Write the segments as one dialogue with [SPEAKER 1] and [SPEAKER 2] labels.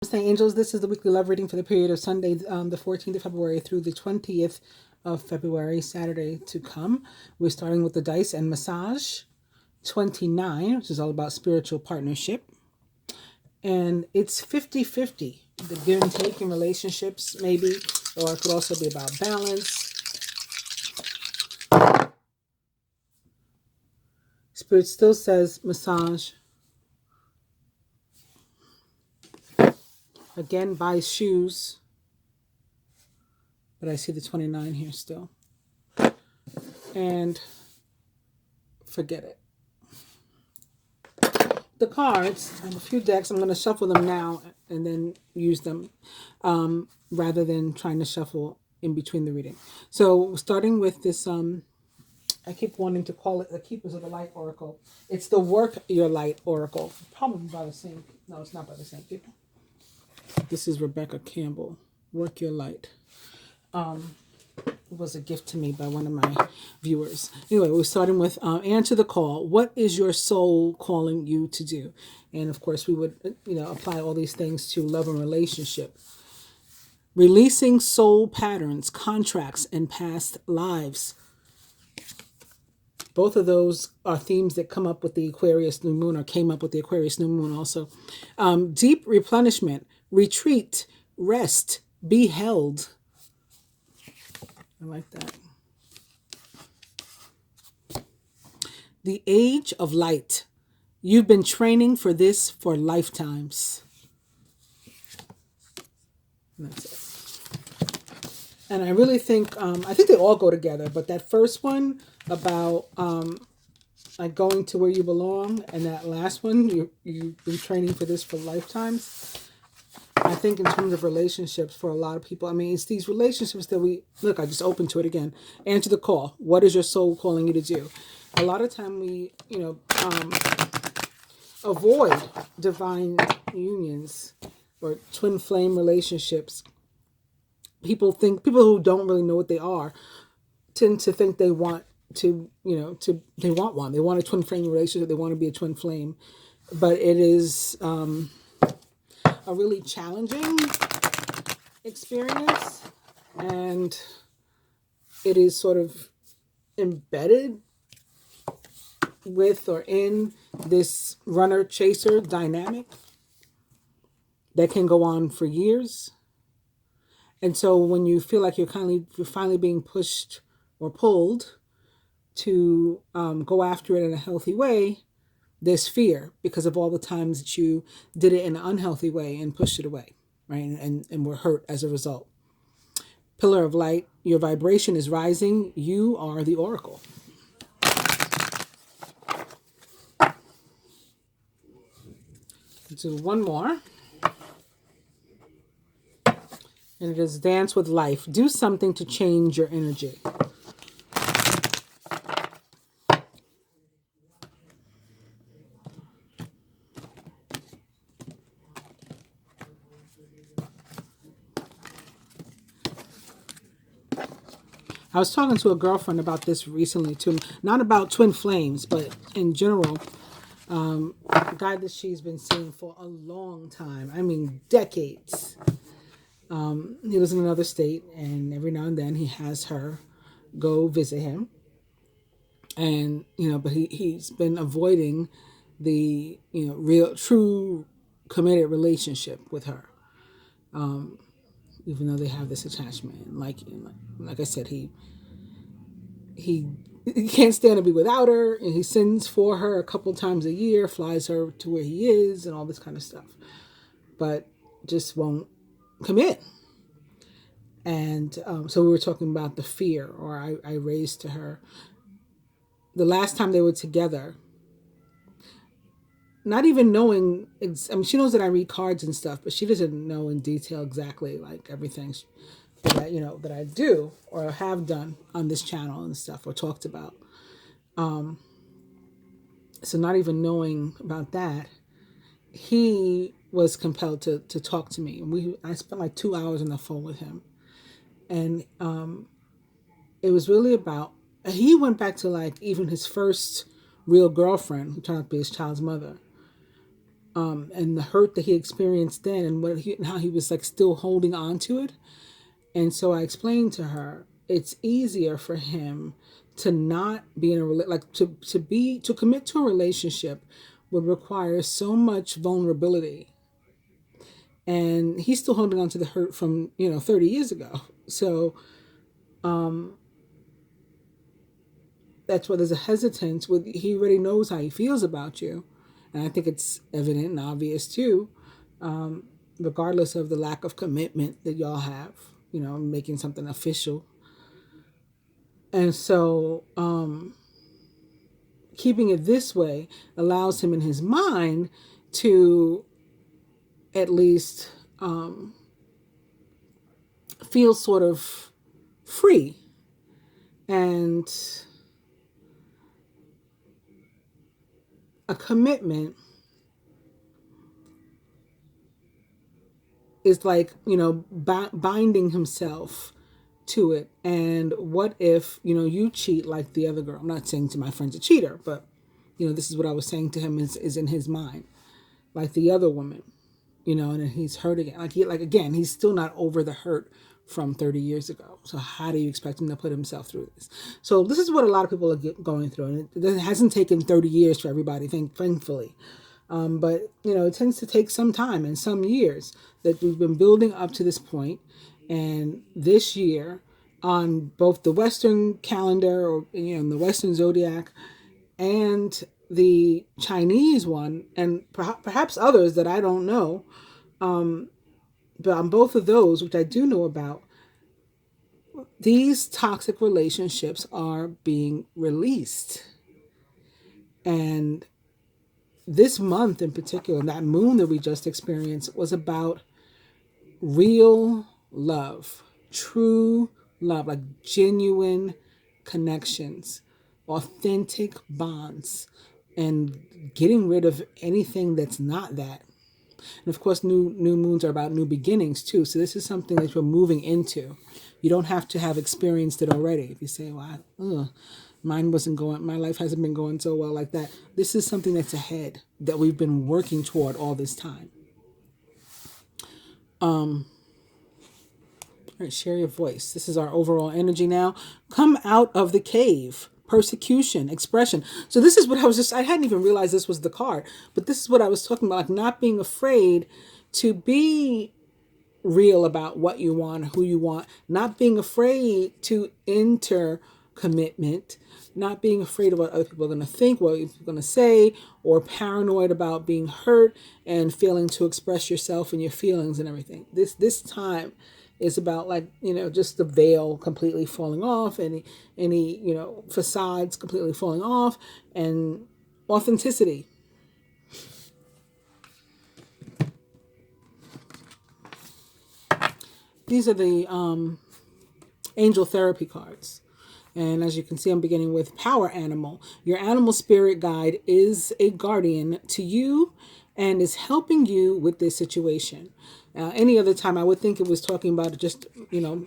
[SPEAKER 1] Namaste, angels. This is the weekly love reading for the period of Sunday, the 14th of February through the 20th of February, Saturday to come. We're starting with the dice and massage 29, which is all about spiritual partnership. And it's 50-50, the give and take in relationships, maybe, or it could also be about balance. Spirit still says massage. Again, buy shoes. But I see the 29 here still. And forget it. The cards, I have a few decks. I'm going to shuffle them now and then use them rather than trying to shuffle in between the reading. So starting with this, I keep wanting to call it the Keepers of the Light Oracle. It's the Work Your Light Oracle. Probably by the same, no, it's not by the same people. This is Rebecca Campbell, Work Your Light. It was a gift to me by one of my viewers. Anyway, we're starting with answer the call. What is your soul calling you to do? And of course, we would, apply all these things to love and relationship. Releasing soul patterns, contracts, and past lives. Both of those are themes that come up with the Aquarius new moon, or came up with the Aquarius new moon also. Deep replenishment, retreat, rest, be held. I like that. The age of light. You've been training for this for lifetimes. And that's it. And I really think, I think they all go together, but that first one about like going to where you belong, and that last one, you've been training for this for lifetimes. I think in terms of relationships for a lot of people, I mean, it's these relationships that I just opened to it again. Answer the call. What is your soul calling you to do? A lot of time we, avoid divine unions or twin flame relationships. People who don't really know what they are tend to think they want to, they want one. They want a twin flame relationship. They want to be a twin flame. But it is a really challenging experience, and it is sort of embedded with or in this runner chaser dynamic that can go on for years. And so when you feel like you're finally being pushed or pulled to go after it in a healthy way, there's fear because of all the times that you did it in an unhealthy way and pushed it away, right? And were hurt as a result. Pillar of light, your vibration is rising. You are the oracle. Let's do one more. And it is dance with life. Do something to change your energy. I was talking to a girlfriend about this recently too. Not about twin flames, but in general. A guy that she's been seeing for a long time. I mean, decades. He was in another state, and every now and then he has her go visit him. And, but he's been avoiding the, real, true, committed relationship with her. Even though they have this attachment. And like I said, he can't stand to be without her, and he sends for her a couple times a year, flies her to where he is, and all this kind of stuff. But just won't commit. And so we were talking about the fear, or I raised to her, the last time they were together, not even knowing, she knows that I read cards and stuff, but she doesn't know in detail exactly like everything that I do or have done on this channel and stuff, or talked about. So not even knowing about that, he was compelled to talk to me. And I spent like 2 hours on the phone with him. And it was really about, he went back to like even his first real girlfriend, who turned out to be his child's mother. and the hurt that he experienced then, and how he was like still holding on to it. And so I explained to her, it's easier for him to not be in a to commit to a relationship would require so much vulnerability, and he's still holding on to the hurt from 30 years ago. So that's why there's a hesitance with, he already knows how he feels about you, and I think it's evident and obvious too, regardless of the lack of commitment that y'all have, making something official. And so keeping it this way allows him in his mind to at least feel sort of free. And a commitment is like, binding himself to it. And what if, you cheat like the other girl? I'm not saying to my friend's a cheater, but, this is what I was saying to him is in his mind, like the other woman, and then he's hurt again. Again, he's still not over the hurt from 30 years ago. So how do you expect him to put himself through this? So this is what a lot of people are going through. And it hasn't taken 30 years for everybody, thankfully. But, it tends to take some time and some years that we've been building up to this point. And this year, on both the Western calendar, or, the Western zodiac, and the Chinese one, and perhaps others that I don't know, but on both of those, which I do know about, these toxic relationships are being released. And this month in particular, that moon that we just experienced, was about real love, true love, like genuine connections, authentic bonds, and getting rid of anything that's not that. And of course, new moons are about new beginnings too. So this is something that you're moving into. You don't have to have experienced it already. If you say, "Well, my life hasn't been going so well like that." This is something that's ahead that we've been working toward all this time. All right, share your voice. This is our overall energy now. Come out of the cave. Persecution, expression. So this is what I hadn't even realized this was the card, but this is what I was talking about, like not being afraid to be real about what you want, who you want, not being afraid to enter commitment, not being afraid of what other people are going to think, what people are going to say, or paranoid about being hurt and failing to express yourself and your feelings and everything. This time is about, like, just the veil completely falling off, any facades completely falling off, and authenticity. These are the angel therapy cards. And as you can see, I'm beginning with power animal. Your animal spirit guide is a guardian to you and is helping you with this situation. Any other time, I would think it was talking about just, an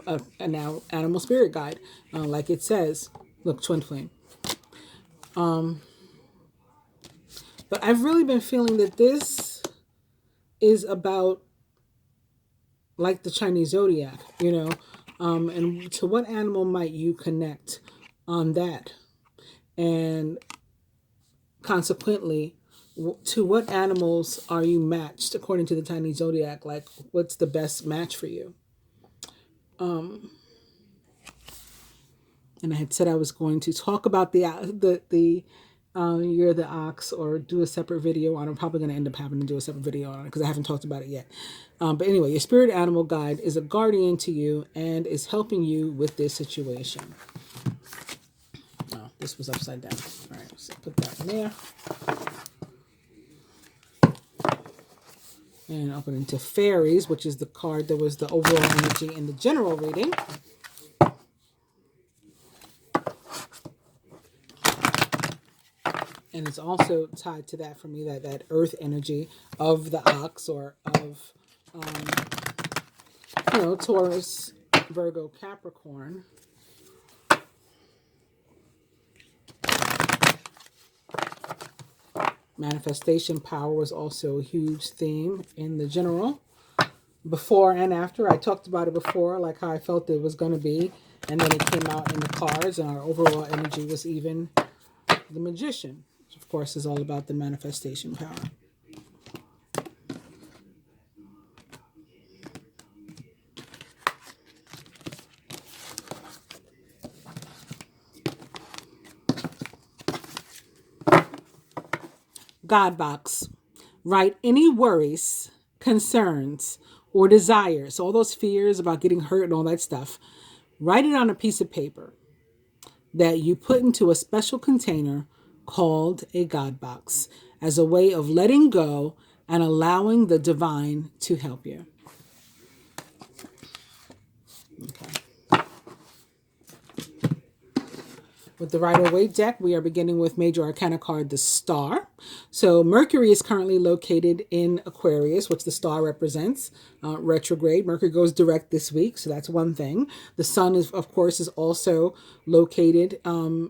[SPEAKER 1] animal spirit guide, like it says. Look, twin flame. But I've really been feeling that this is about, like the Chinese zodiac, and to what animal might you connect on that? And consequently, to what animals are you matched according to the Chinese zodiac? Like, what's the best match for you? And I had said I was going to talk about the Year of the Ox, or do a separate video on it. I'm probably going to end up having to do a separate video on it because I haven't talked about it yet. But anyway, your spirit animal guide is a guardian to you and is helping you with this situation. Oh, this was upside down. All right, so put that in there. And open into fairies, which is the card that was the overall energy in the general reading. And it's also tied to that for me, that earth energy of the ox, or of, Taurus, Virgo, Capricorn. Manifestation power was also a huge theme in the general. Before and after, I talked about it before, like how I felt it was going to be. And then it came out in the cards, and our overall energy was even. The Magician, which of course is all about the manifestation power. God box. Write any worries, concerns, or desires, all those fears about getting hurt and all that stuff. Write it on a piece of paper that you put into a special container called a God box as a way of letting go and allowing the divine to help you. Okay. With the Rider-Waite deck, we are beginning with Major Arcana card, the Star. So Mercury is currently located in Aquarius, which the Star represents, retrograde. Mercury goes direct this week, so that's one thing. The Sun, is, of course, is also located in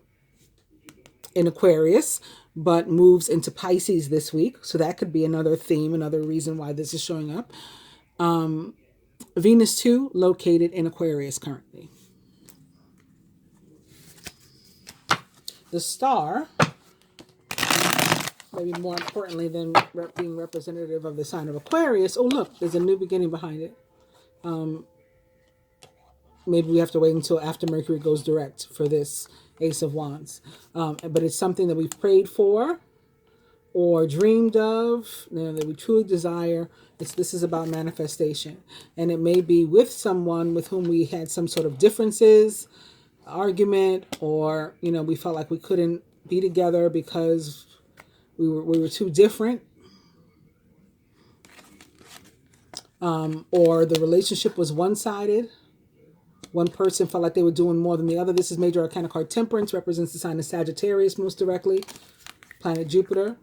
[SPEAKER 1] Aquarius, but moves into Pisces this week. So that could be another theme, another reason why this is showing up. Venus, too, located in Aquarius currently. The Star, maybe more importantly than being representative of the sign of Aquarius. Oh, look, there's a new beginning behind it. Maybe we have to wait until after Mercury goes direct for this Ace of Wands. But it's something that we've prayed for or dreamed of, that we truly desire. This is about manifestation. And it may be with someone with whom we had some sort of differences, argument, or we felt like we couldn't be together because we were too different, or the relationship was one-sided. One person felt like they were doing more than the other. This is Major Arcana card Temperance, represents the sign of Sagittarius most directly, planet Jupiter.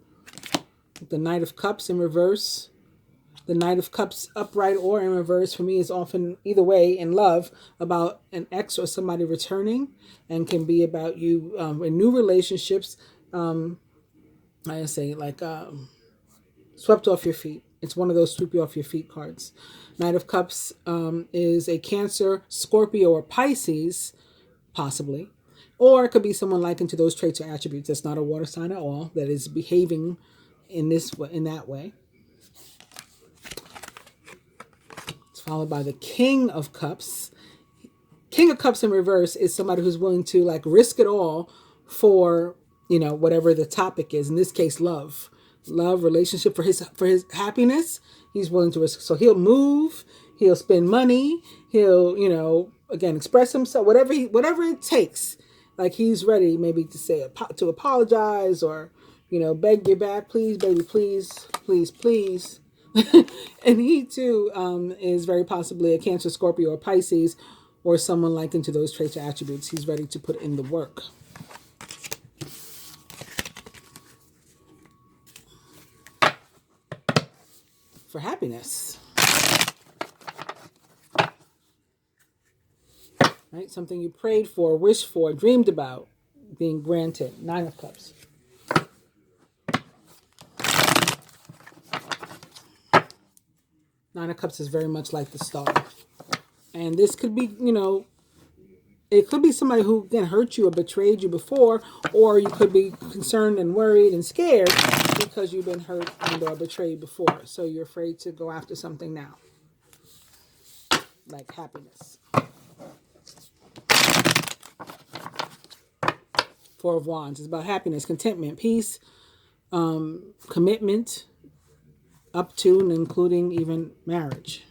[SPEAKER 1] The Knight of Cups in reverse. The Knight of Cups upright or in reverse for me is often either way in love about an ex or somebody returning, and can be about you in new relationships. I say like swept off your feet. It's one of those sweep you off your feet cards. Knight of Cups is a Cancer, Scorpio, or Pisces, possibly. Or it could be someone likened to those traits or attributes. That's not a water sign at all. That is behaving in that way. Followed by the King of Cups. King of Cups in reverse is somebody who's willing to risk it all for whatever the topic is. In this case, love, relationship, for his happiness. He's willing to risk. So he'll move. He'll spend money. He'll again express himself. Whatever it takes. Like he's ready maybe to say to apologize or beg your back, please, baby, please, please, please. And he too is very possibly a Cancer, Scorpio, or Pisces, or someone likened to those traits or attributes. He's ready to put in the work. For happiness. Right? Something you prayed for, wished for, dreamed about being granted. Nine of Cups. Nine of Cups is very much like the Star. And this could be, it could be somebody who again hurt you or betrayed you before, or you could be concerned and worried and scared because you've been hurt and or betrayed before. So you're afraid to go after something now. Like happiness. Four of Wands is about happiness, contentment, peace, commitment, up to and including even marriage.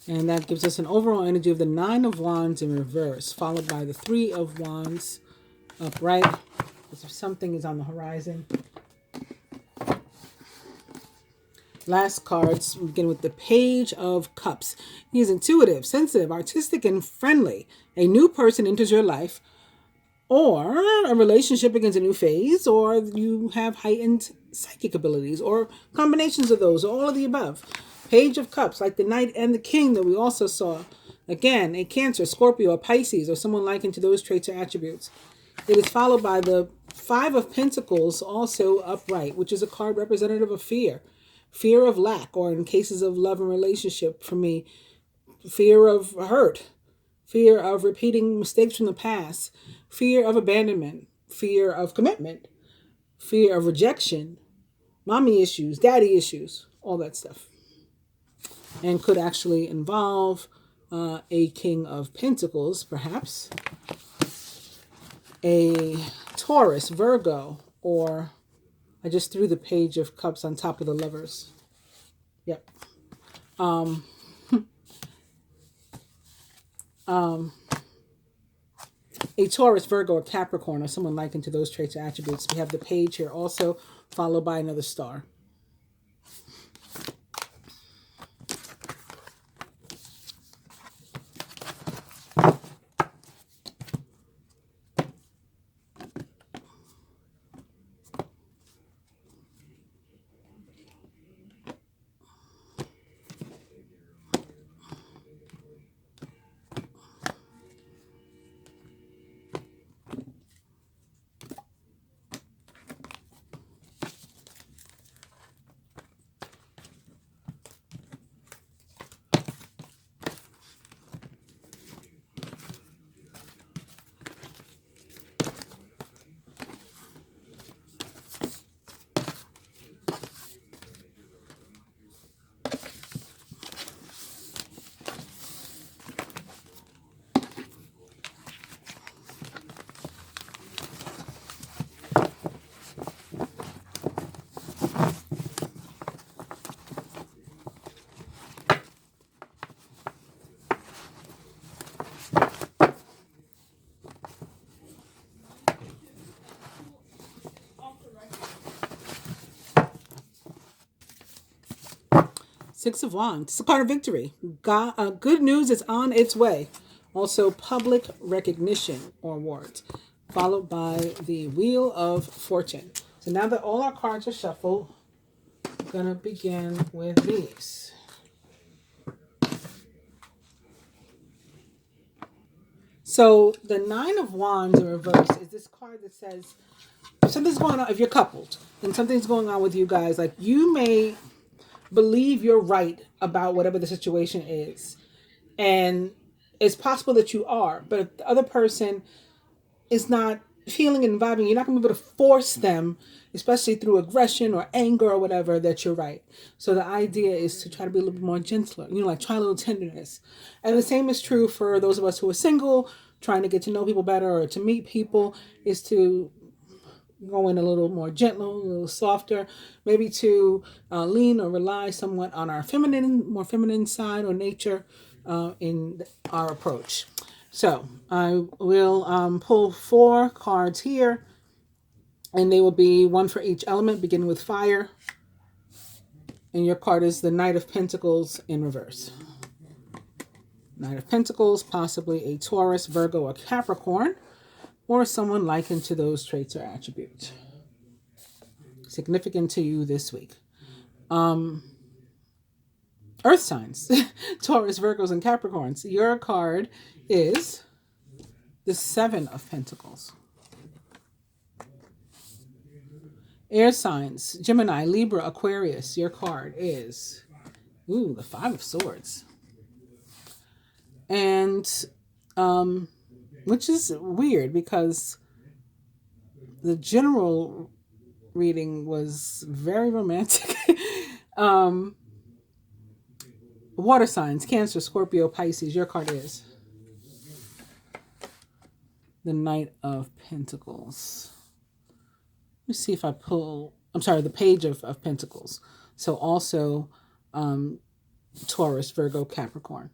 [SPEAKER 1] And that gives us an overall energy of the Nine of Wands in reverse, followed by the Three of Wands upright. As if something is on the horizon. Last cards begin with the Page of Cups. He is intuitive, sensitive, artistic, and friendly. A new person enters your life, or a relationship begins a new phase, or you have heightened psychic abilities, or combinations of those, or all of the above. Page of Cups, like the Knight and the King that we also saw. Again, a Cancer, Scorpio, or Pisces, or someone likened to those traits or attributes. It is followed by the Five of Pentacles, also upright, which is a card representative of fear. Fear of lack, or in cases of love and relationship, for me, fear of hurt, fear of repeating mistakes from the past, fear of abandonment, fear of commitment, fear of rejection, mommy issues, daddy issues, all that stuff. And could actually involve a King of Pentacles, perhaps, a Taurus, Virgo, or I just threw the Page of Cups on top of the Lovers. Yep. A Taurus, Virgo, or Capricorn, or someone likened to those traits or attributes. We have the page here also, followed by another star. Six of Wands. It's a card of victory. Good news is on its way. Also, public recognition or awards, followed by the Wheel of Fortune. So now that all our cards are shuffled, I'm going to begin with these. So the Nine of Wands in reverse is this card that says, if something's going on, if you're coupled and something's going on with you guys, like you may believe you're right about whatever the situation is. And it's possible that you are, but if the other person is not feeling and vibing, you're not going to be able to force them, especially through aggression or anger or whatever, that you're right. So the idea is to try to be a little bit more gentler, like try a little tenderness. And the same is true for those of us who are single, trying to get to know people better or to meet people, is to go in a little more gentle, a little softer, maybe to lean or rely somewhat on our more feminine side or nature in our approach. So I will pull 4 cards here, and they will be one for each element, beginning with fire. And your card is the Knight of Pentacles in reverse. Knight of Pentacles, possibly a Taurus, Virgo, or Capricorn, or someone likened to those traits or attributes. Significant to you this week. Earth signs, Taurus, Virgos, and Capricorns. Your card is the Seven of Pentacles. Air signs, Gemini, Libra, Aquarius. Your card is, the Five of Swords. And, which is weird because the general reading was very romantic. Water signs, Cancer, Scorpio, Pisces. Your card is the Knight of Pentacles. Let me see if I pull, the Page of Pentacles. So also Taurus, Virgo, Capricorn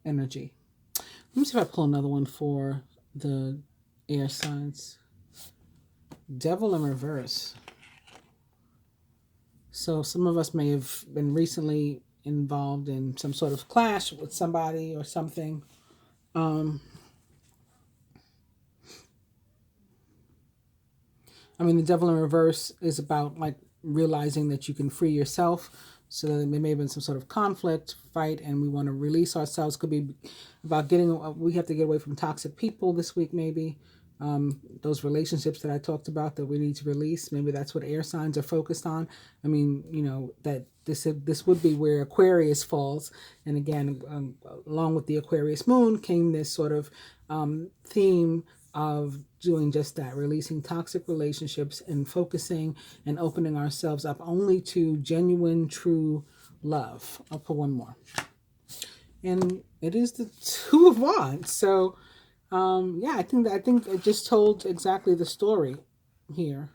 [SPEAKER 1] energy. Let me see if I pull another one for the air signs. Devil in reverse. So some of us may have been recently involved in some sort of clash with somebody or something. I mean, the Devil in Reverse is about like realizing that you can free yourself. So there may have been some sort of conflict, fight, and we want to release ourselves. Could be about getting. We have to get away from toxic people this week, maybe. Those relationships that I talked about that we need to release. Maybe that's what air signs are focused on. I mean, that this would be where Aquarius falls. And again, along with the Aquarius moon came this sort of theme of doing just that, releasing toxic relationships and focusing and opening ourselves up only to genuine, true love. I'll put one more. And it is the Two of Wands. So, yeah, I think it just told exactly the story here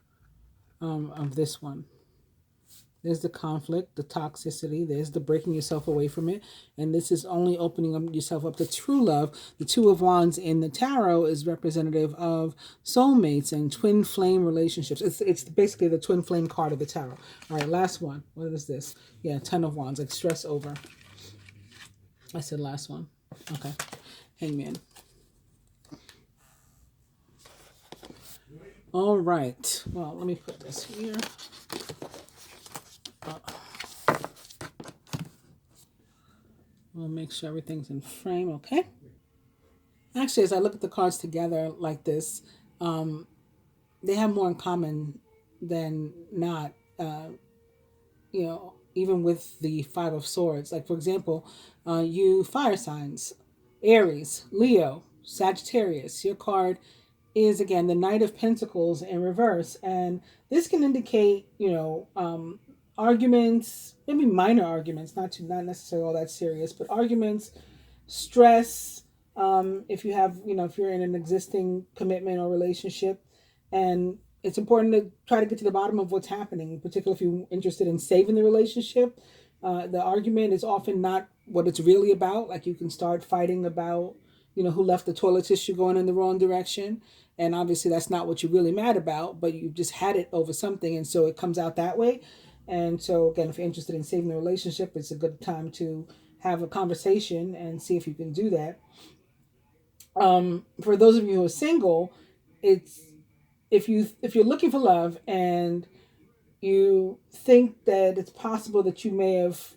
[SPEAKER 1] of this one. There's the conflict, the toxicity, there's the breaking yourself away from it. And this is only opening up yourself up to true love. The Two of Wands in the tarot is representative of soulmates and twin flame relationships. It's basically the twin flame card of the tarot. All right, last one. What is this? Yeah, Ten of Wands, like stress over. I said last one. Okay. Hangman. All right. Well, let me put this here. We'll make sure everything's in frame, okay? Actually, as I look at the cards together like this, they have more in common than not. Even with the Five of Swords. Like, for example, you fire signs, Aries, Leo, Sagittarius. Your card is, again, the Knight of Pentacles in reverse. And this can indicate, arguments, maybe minor arguments, not necessarily all that serious, but arguments, stress, if you have, if you're in an existing commitment or relationship. And it's important to try to get to the bottom of what's happening, particularly if you're interested in saving the relationship. The argument is often not what it's really about. Like, you can start fighting about, who left the toilet tissue going in the wrong direction. And obviously that's not what you're really mad about, but you've just had it over something. And so it comes out that way. And so, again, if you're interested in saving the relationship, it's a good time to have a conversation and see if you can do that. For those of you who are single, it's if you're looking for love and you think that it's possible that you may have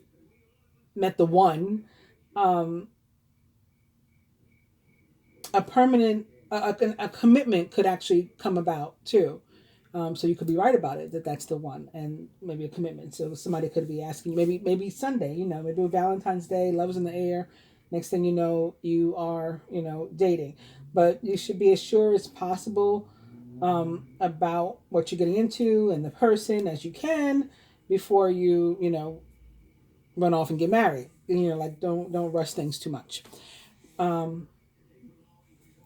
[SPEAKER 1] met the one, a commitment could actually come about too. So you could be right about it, that's the one, and maybe a commitment. So somebody could be asking, maybe Sunday, maybe Valentine's Day, love's in the air. Next thing you know, you are, dating. But you should be as sure as possible about what you're getting into and the person as you can before you, run off and get married. Don't rush things too much.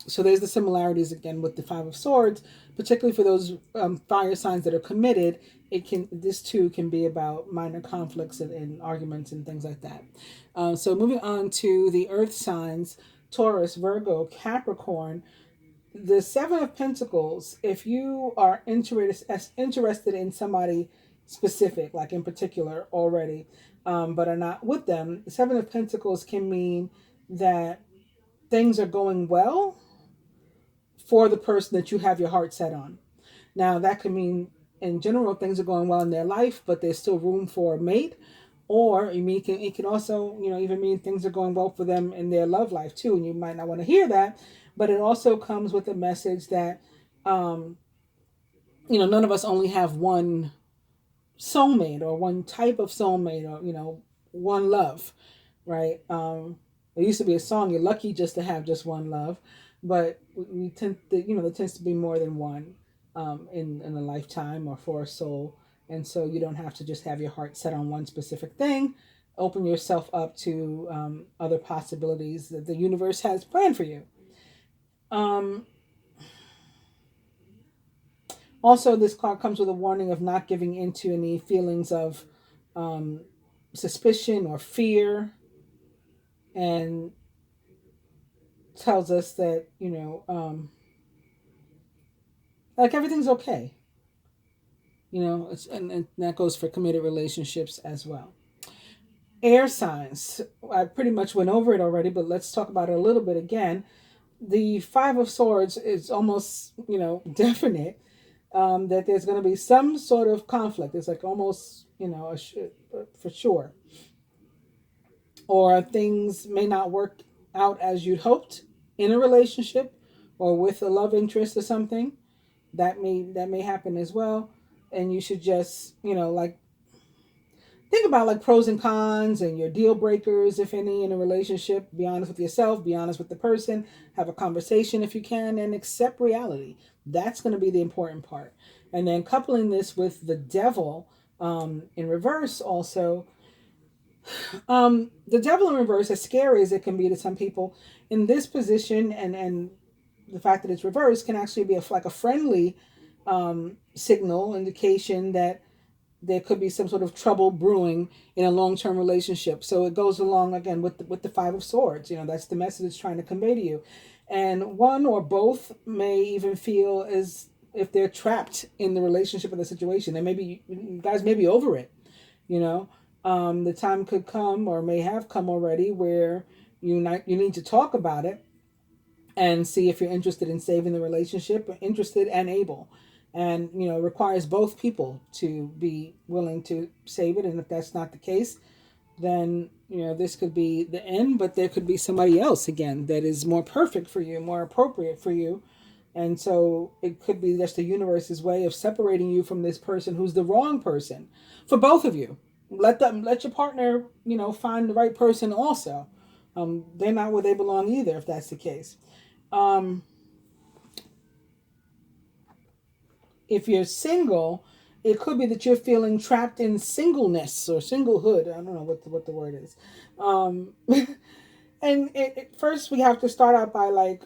[SPEAKER 1] So there's the similarities again with the Five of Swords, particularly for those fire signs that are committed. This too can be about minor conflicts and arguments and things like that. So moving on to the earth signs, Taurus, Virgo, Capricorn. The Seven of Pentacles, if you are interested in somebody specific, like in particular already, but are not with them, the Seven of Pentacles can mean that things are going well for the person that you have your heart set on. Now, that could mean, in general, things are going well in their life, but there's still room for a mate. Or it can also, even mean things are going well for them in their love life too. And you might not want to hear that, but it also comes with a message that, none of us only have one soulmate or one type of soulmate or, one love, right? There used to be a song, "You're lucky just to have just one love," but we tend to, there tends to be more than one in a lifetime or for a soul. And so you don't have to just have your heart set on one specific thing. Open yourself up to other possibilities that the universe has planned for you. Also, this card comes with a warning of not giving into any feelings of suspicion or fear, and tells us that, like, everything's okay. And that goes for committed relationships as well. Air signs. I pretty much went over it already, but let's talk about it a little bit again. The Five of Swords is almost, definite. that there's going to be some sort of conflict. It's like almost, for sure. Or things may not work out as you'd hoped in a relationship or with a love interest or something. That may happen as well. And you should just, like think about like pros and cons and your deal breakers, if any, in a relationship. Be honest with yourself, be honest with the person, have a conversation if you can, and accept reality. That's going to be the important part. And then coupling this with the devil in reverse also. The devil in reverse, as scary as it can be to some people, in this position, and the fact that it's reversed can actually be like a friendly signal, indication that there could be some sort of trouble brewing in a long-term relationship. So it goes along again with the Five of Swords. That's the message it's trying to convey to you. And one or both may even feel as if they're trapped in the relationship or the situation. They maybe, you guys may be over it. You know, the time could come, or may have come already, where you need to talk about it and see if you're interested in saving the relationship, interested and able. And requires both people to be willing to save it. And if that's not the case, then this could be the end. But there could be somebody else again that is more perfect for you, more appropriate for you. And so it could be just the universe's way of separating you from this person who's the wrong person for both of you. Let your partner find the right person also. They're not where they belong either, if that's the case. If you're single, it could be that you're feeling trapped in singleness or singlehood. I don't know what the word is. And first we have to start out by like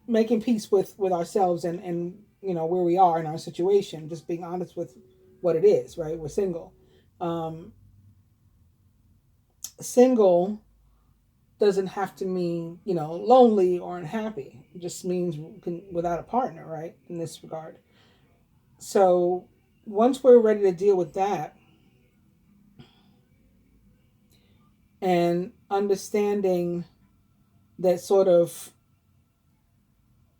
[SPEAKER 1] making peace with ourselves and where we are in our situation. Just being honest with what it is. Right, we're single. Single doesn't have to mean lonely or unhappy. It just means without a partner, right, in this regard. So once we're ready to deal with that and understanding that sort of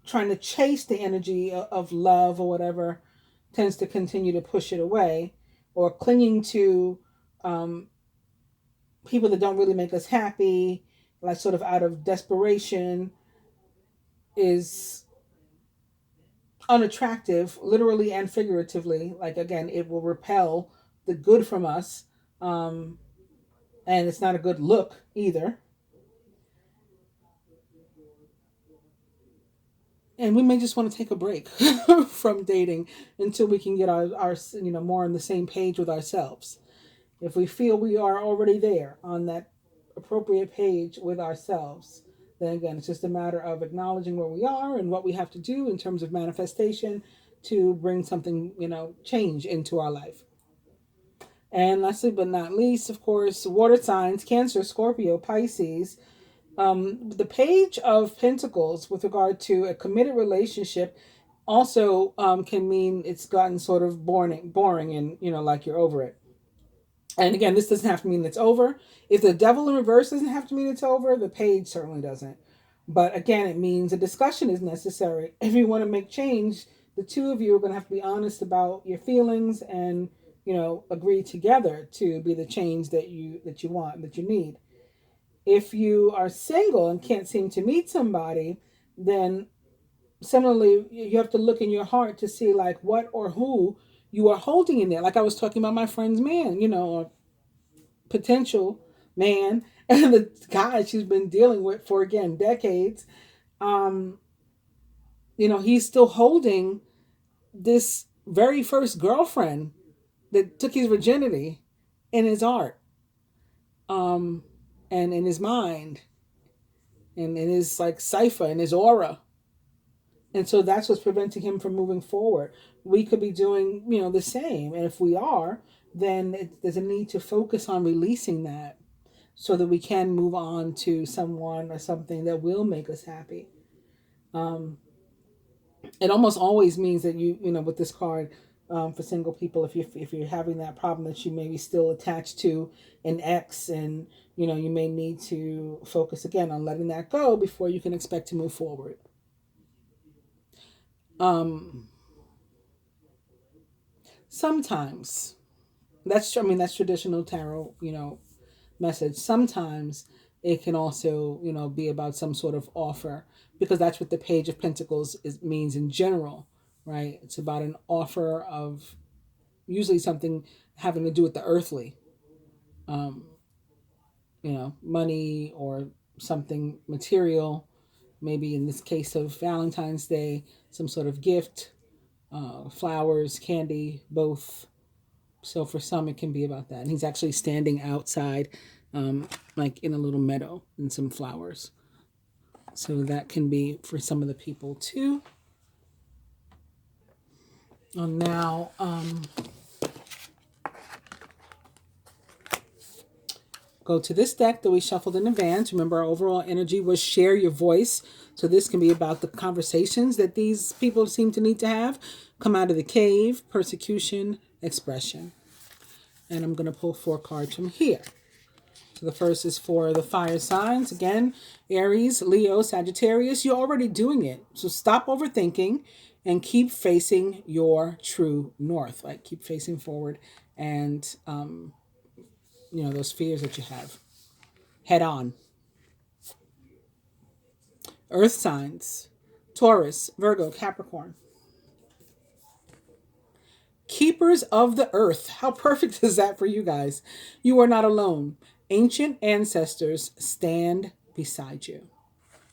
[SPEAKER 1] trying to chase the energy of love or whatever tends to continue to push it away, or clinging to um, people that don't really make us happy, like sort of out of desperation, is unattractive, literally and figuratively. Like, again, it will repel the good from us. Um, and it's not a good look either. And we may just want to take a break from dating until we can get our more on the same page with ourselves. If we feel we are already there on that appropriate page with ourselves, then again, it's just a matter of acknowledging where we are and what we have to do in terms of manifestation to bring something, change into our life. And lastly but not least, of course, water signs: Cancer, Scorpio, Pisces. The Page of Pentacles, with regard to a committed relationship, also can mean it's gotten sort of boring, and like you're over it. And again, this doesn't have to mean it's over. If the Devil in reverse doesn't have to mean it's over, the Page certainly doesn't. But again, it means a discussion is necessary. If you want to make change, the two of you are going to have to be honest about your feelings and agree together to be the change that you want, that you need. If you are single and can't seem to meet somebody, then similarly, you have to look in your heart to see like what or who you are holding in there. Like I was talking about my friend's man, or potential man, and the guy she's been dealing with for, again, decades. Um, he's still holding this very first girlfriend that took his virginity in his heart, um, and in his mind, and in his like cipher, in his aura. And so that's what's preventing him from moving forward. We could be doing, the same. And if we are, then there's a need to focus on releasing that so that we can move on to someone or something that will make us happy. Um, it almost always means that with this card, for single people, if you're having that problem, that you may be still attached to an ex, and you may need to focus again on letting that go before you can expect to move forward. Um, Sometimes that's, I mean, that's traditional tarot, message. Sometimes it can also, be about some sort of offer, because that's what the Page of Pentacles means in general, right? It's about an offer of usually something having to do with the earthly, um, money or something material. Maybe in this case of Valentine's Day, some sort of gift, flowers, candy, both. So for some, it can be about that. And he's actually standing outside, like in a little meadow and some flowers. So that can be for some of the people too. Now, go to this deck that we shuffled in advance. Remember, our overall energy was share your voice. So this can be about the conversations that these people seem to need to have. Come out of the cave, persecution, expression. And I'm going to pull 4 cards from here. So the first is for the fire signs. Again, Aries, Leo, Sagittarius. You're already doing it. So stop overthinking and keep facing your true north. Like keep facing forward and, those fears that you have. Head on. Earth signs. Taurus, Virgo, Capricorn. Keepers of the earth. How perfect is that for you guys? You are not alone. Ancient ancestors stand beside you.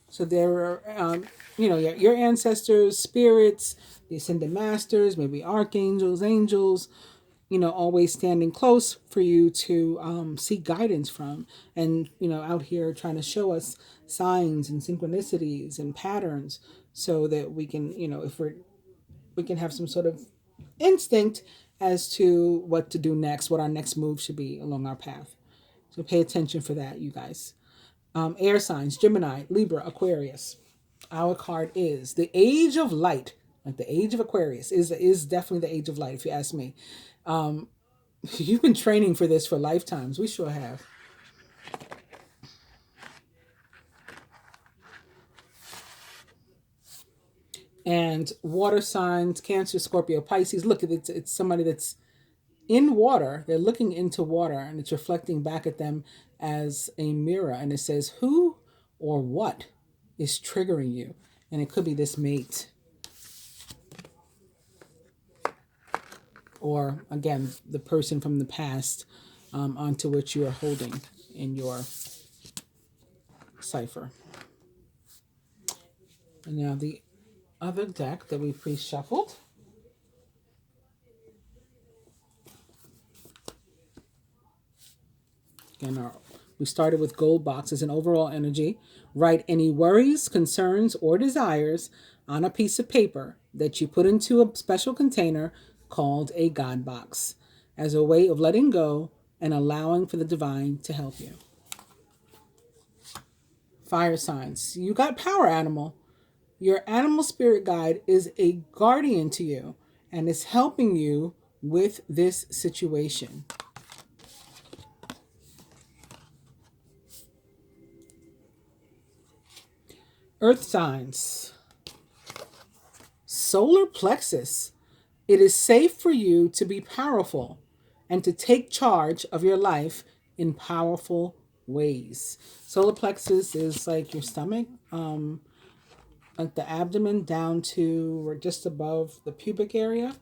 [SPEAKER 1] So there are, your ancestors, spirits, the ascended masters, maybe archangels, angels, always standing close for you to seek guidance from. And, out here trying to show us signs and synchronicities and patterns so that we can, if we can have some sort of instinct as to what to do next, what our next move should be along our path. So pay attention for that, you guys. Air signs, Gemini, Libra, Aquarius. Our card is the Age of Light. Like the Age of Aquarius is definitely the Age of Light, if you ask me. You've been training for this for lifetimes. We sure have. And water signs, Cancer, Scorpio, Pisces. Look, it's somebody that's in water. They're looking into water and it's reflecting back at them as a mirror. And it says, who or what is triggering you? And it could be this mate. Or, again, the person from the past onto which you are holding in your cipher. And now the other deck that we pre-shuffled. Again, we started with gold boxes and overall energy. Write any worries, concerns, or desires on a piece of paper that you put into a special container called a God box as a way of letting go and allowing for the divine to help you. Fire signs. You got power, animal. Your animal spirit guide is a guardian to you and is helping you with this situation. Earth signs. Solar plexus. It is safe for you to be powerful and to take charge of your life in powerful ways. Solar plexus is like your stomach, like the abdomen down to or just above the pubic area.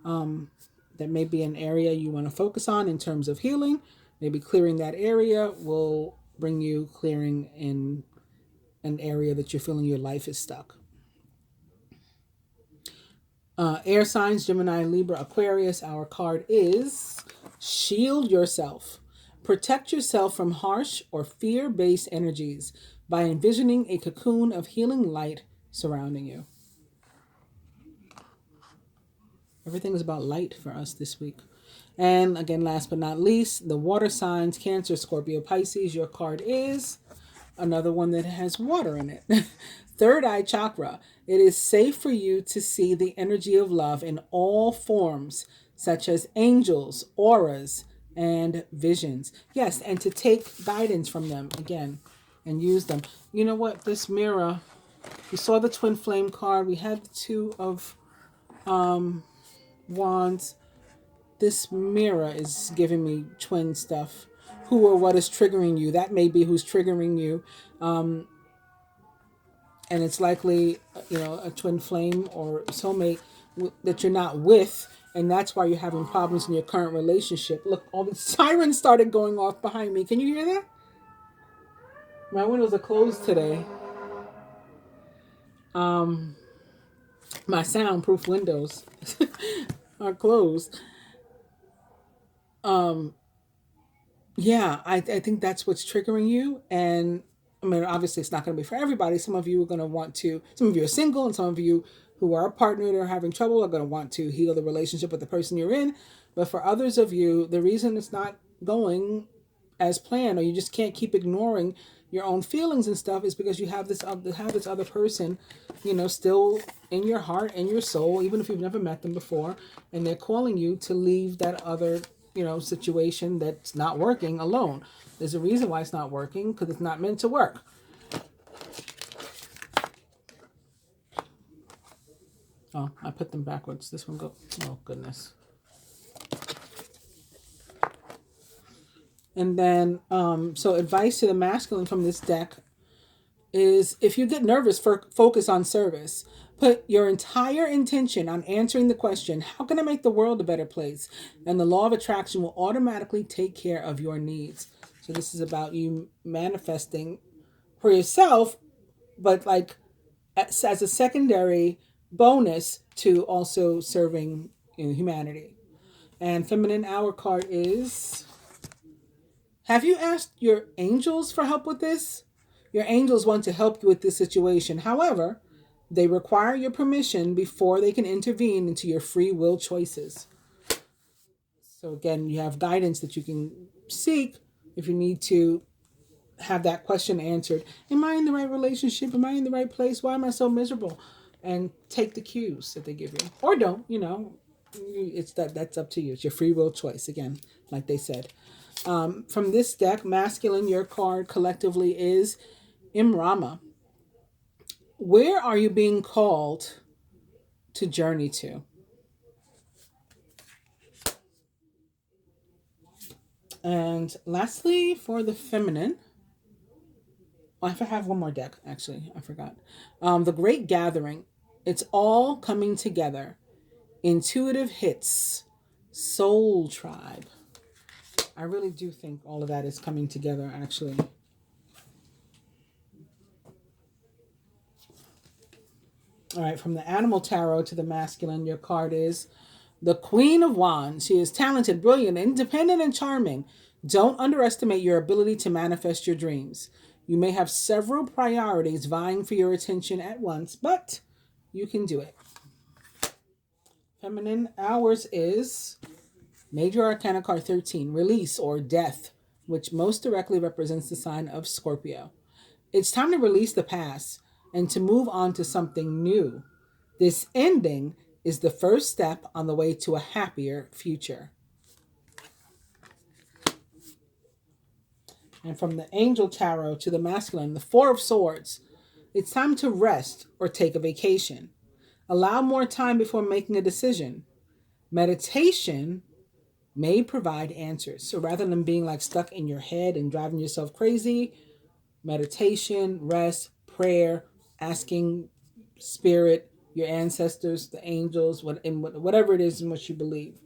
[SPEAKER 1] That may be an area you want to focus on in terms of healing. Maybe clearing that area will bring you clearing in an area that you're feeling your life is stuck. Air signs, Gemini, Libra, Aquarius. Our card is shield yourself. Protect yourself from harsh or fear-based energies by envisioning a cocoon of healing light surrounding you. Everything is about light for us this week. And again, last but not least, the water signs, Cancer, Scorpio, Pisces. Your card is another one that has water in it. Third eye chakra. It is safe for you to see the energy of love in all forms, such as angels, auras, and visions. Yes, and to take guidance from them again and use them. You know what? This mirror, we saw the twin flame card. We had the two of wands. this mirror is giving me twin stuff. Who or what is triggering you? That may be who's triggering you. And it's likely, a twin flame or soulmate that you're not with. And that's why you're having problems in your current relationship. Look, all the sirens started going off behind me. Can you hear that? My windows are closed today. My soundproof windows are closed. Yeah, I think that's what's triggering you. And I mean, obviously, it's not going to be for everybody. Some of you are going to want to, some of you are single, and some of you who are partnered or having trouble are going to want to heal the relationship with the person you're in. But for others of you, the reason it's not going as planned, or you just can't keep ignoring your own feelings and stuff, is because you have this other person, still in your heart and your soul, even if you've never met them before, and they're calling you to leave that other, situation that's not working alone. There's a reason why it's not working, because it's not meant to work. Oh, I put them backwards. This one go. Oh goodness. And then, so advice to the masculine from this deck is, if you get nervous, focus on service. Put your entire intention on answering the question, how can I make the world a better place? And the law of attraction will automatically take care of your needs. So this is about you manifesting for yourself, but like as a secondary bonus to also serving humanity. And feminine hour card is, have you asked your angels for help with this? Your angels want to help you with this situation. However, they require your permission before they can intervene into your free will choices. So again, you have guidance that you can seek if you need to have that question answered. Am I in the right relationship? Am I in the right place? Why am I so miserable? And take the cues that they give you. Or don't, it's that's up to you. It's your free will choice, again, like they said. From this deck, masculine, your card collectively is Imrama. Where are you being called to journey to? And lastly, for the feminine, I have one more deck, actually. I forgot. The Great Gathering. It's all coming together. Intuitive hits. Soul Tribe. I really do think all of that is coming together, actually. All right, from the Animal Tarot to the masculine, your card is the Queen of Wands. She is talented, brilliant, independent, and charming. Don't underestimate your ability to manifest your dreams. You may have several priorities vying for your attention at once, but you can do it. Feminine hours is Major Arcana card 13, Release or Death, which most directly represents the sign of Scorpio. It's time to release the past and to move on to something new. This ending is the first step on the way to a happier future. And from the Angel Tarot to the masculine, the Four of Swords, it's time to rest or take a vacation. Allow more time before making a decision. Meditation may provide answers. So rather than being like stuck in your head and driving yourself crazy, meditation, rest, prayer, asking spirit, your ancestors, the angels, whatever it is in which you believe.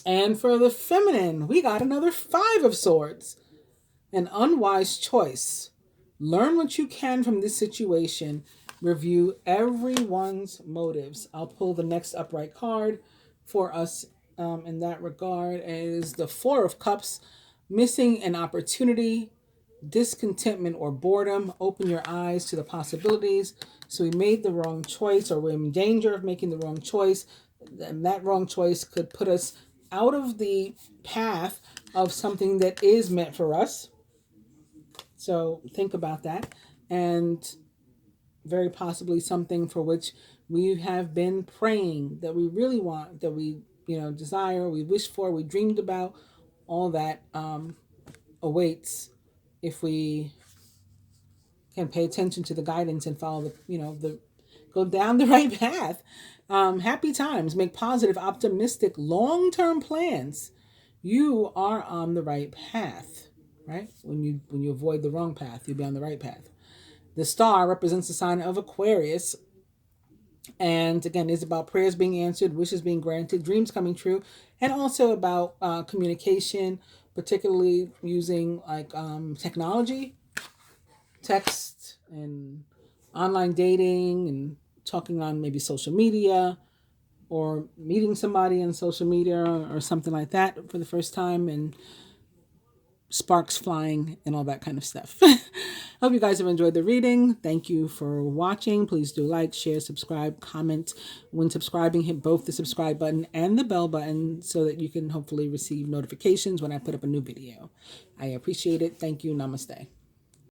[SPEAKER 1] And for the feminine, we got another Five of Swords. An unwise choice. Learn what you can from this situation. Review everyone's motives. I'll pull the next upright card for us in that regard. It is the Four of Cups. Missing an opportunity, discontentment, or boredom. Open your eyes to the possibilities. So we made the wrong choice, or we're in danger of making the wrong choice. And that wrong choice could put us out of the path of something that is meant for us. So think about that. And very possibly something for which we have been praying, that we really want, that we desire, we wish for, we dreamed about. All that awaits if we can pay attention to the guidance and follow the Go down the right path. Happy times. Make positive, optimistic, long-term plans. You are on the right path, right? When you avoid the wrong path, you'll be on the right path. The star represents the sign of Aquarius. And again, it's about prayers being answered, wishes being granted, dreams coming true, and also about communication, particularly using like technology, text, and online dating, and talking on maybe social media, or meeting somebody on social media or something like that for the first time, and sparks flying and all that kind of stuff. Hope you guys have enjoyed the reading. Thank you for watching. Please do like, share, subscribe, comment. When subscribing, hit both the subscribe button and the bell button so that you can hopefully receive notifications when I put up a new video. I appreciate it. Thank you. Namaste.